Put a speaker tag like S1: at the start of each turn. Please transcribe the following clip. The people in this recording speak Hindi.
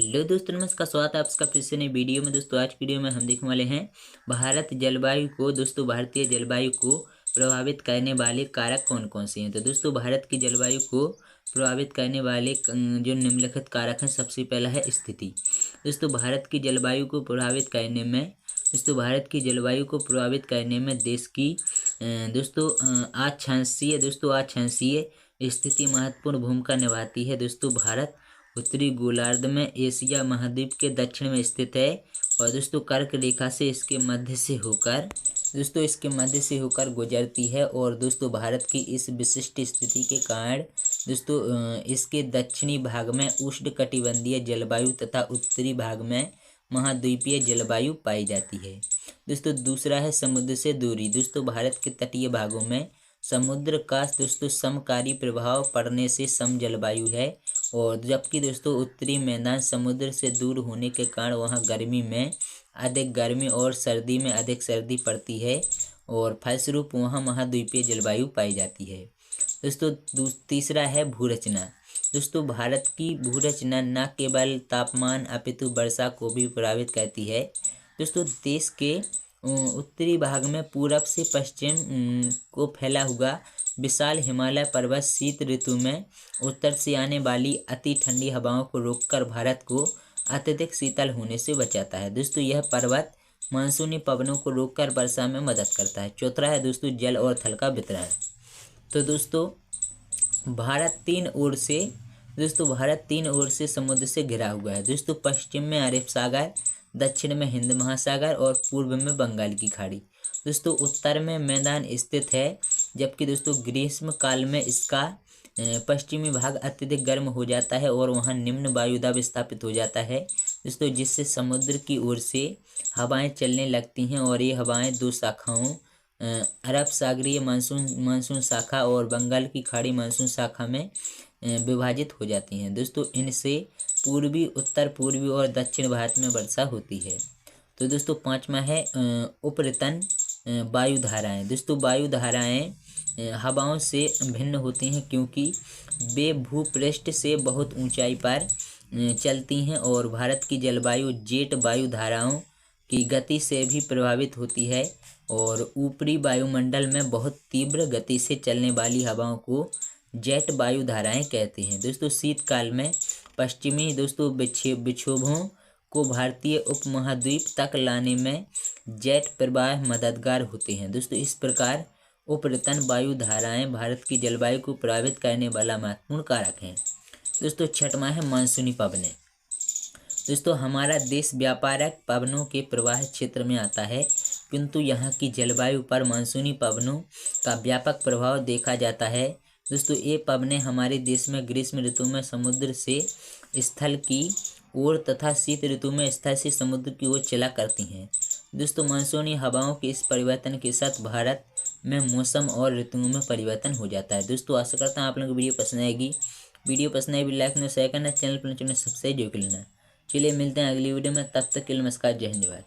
S1: हेलो दोस्तों, नमस्कार। स्वागत है आपका फिर से नई वीडियो में। दोस्तों आज की वीडियो में हम देखने वाले हैं भारत जलवायु को भारतीय जलवायु को प्रभावित करने वाले कारक कौन कौन से हैं। तो दोस्तों भारत की जलवायु को प्रभावित करने वाले जो निम्नलिखित कारक हैं, सबसे पहला है स्थिति। दोस्तों भारत की जलवायु को प्रभावित करने में देश की अक्षांशीय स्थिति महत्वपूर्ण भूमिका निभाती है। दोस्तों भारत उत्तरी गोलार्ध में एशिया महाद्वीप के दक्षिण में स्थित है और दोस्तों कर्क रेखा से इसके मध्य से होकर गुजरती है। और दोस्तों भारत की इस विशिष्ट स्थिति के कारण इसके दक्षिणी भाग में उष्णकटिबंधीय जलवायु तथा उत्तरी भाग में महाद्वीपीय जलवायु पाई जाती है। दोस्तों दूसरा है समुद्र से दूरी। दोस्तों भारत के तटीय भागों में समुद्र का समकारी प्रभाव पड़ने से सम जलवायु है, और जबकि दोस्तों उत्तरी मैदान समुद्र से दूर होने के कारण वहाँ गर्मी में अधिक गर्मी और सर्दी में अधिक सर्दी पड़ती है, और फलस्वरूप वहाँ महाद्वीपीय जलवायु पाई जाती है। दोस्तों तीसरा है भूरचना। दोस्तों भारत की भूरचना न केवल तापमान अपितु वर्षा को भी प्रभावित करती है। दोस्तों देश के उत्तरी भाग में पूरब से पश्चिम को फैला हुआ विशाल हिमालय पर्वत शीत ऋतु में उत्तर से आने वाली अति ठंडी हवाओं को रोककर भारत को अत्यधिक शीतल होने से बचाता है। दोस्तों यह पर्वत मानसूनी पवनों को रोककर वर्षा में मदद करता है। चौथा है दोस्तों जल और थल का वितरण। तो दोस्तों भारत तीन ओर से समुद्र से घिरा हुआ है। दोस्तों पश्चिम में अरब सागर, दक्षिण में हिंद महासागर और पूर्व में बंगाल की खाड़ी। दोस्तों उत्तर में मैदान स्थित है, जबकि दोस्तों ग्रीष्म काल में इसका पश्चिमी भाग अत्यधिक गर्म हो जाता है और वहाँ निम्न वायुदाब स्थापित हो जाता है। दोस्तों जिससे समुद्र की ओर से हवाएं चलने लगती हैं, और ये हवाएं दो शाखाओं अरब सागरीय मानसून शाखा और बंगाल की खाड़ी मानसून शाखा में विभाजित हो जाती हैं। दोस्तों इनसे पूर्वी, उत्तर पूर्वी और दक्षिण भारत में वर्षा होती है। तो दोस्तों पांचवा है उपरितन वायुधाराएं। दोस्तों वायुधाराएं हवाओं से भिन्न होती हैं, क्योंकि वे भूपृष्ठ से बहुत ऊंचाई पर चलती हैं, और भारत की जलवायु जेट वायुधाराओं की गति से भी प्रभावित होती है, और ऊपरी वायुमंडल में बहुत तीव्र गति से चलने वाली हवाओं को जेट वायुधाराएं कहते हैं। दोस्तों शीतकाल में पश्चिमी विक्षोभों को भारतीय उपमहाद्वीप तक लाने में जेट प्रवाह मददगार होते हैं। दोस्तों इस प्रकार उपरितन वायुधाराएं भारत की जलवायु को प्रभावित करने वाला महत्वपूर्ण कारक हैं। दोस्तों छठवां है मानसूनी पवनें। दोस्तों हमारा देश व्यापक पवनों के प्रवाह क्षेत्र में आता है, किंतु यहाँ की जलवायु पर मानसूनी पवनों का व्यापक प्रभाव देखा जाता है। दोस्तों ये पवनें हमारे देश में ग्रीष्म ऋतु में समुद्र से स्थल की ओर तथा शीत ऋतु में स्थल से समुद्र की ओर चला करती हैं। दोस्तों मानसूनी हवाओं के इस परिवर्तन के साथ भारत में मौसम और ऋतुओं में परिवर्तन हो जाता है। दोस्तों आशा करता हूँ आप लोगों को वीडियो पसंद आएगी। वीडियो पसंद आए भी लाइक करना, शेयर करना, चैनल पर सब्सक्राइब जरूर कर लेना। चलिए मिलते हैं अगली वीडियो में, तब तक के लिए नमस्कार, जय हिंद।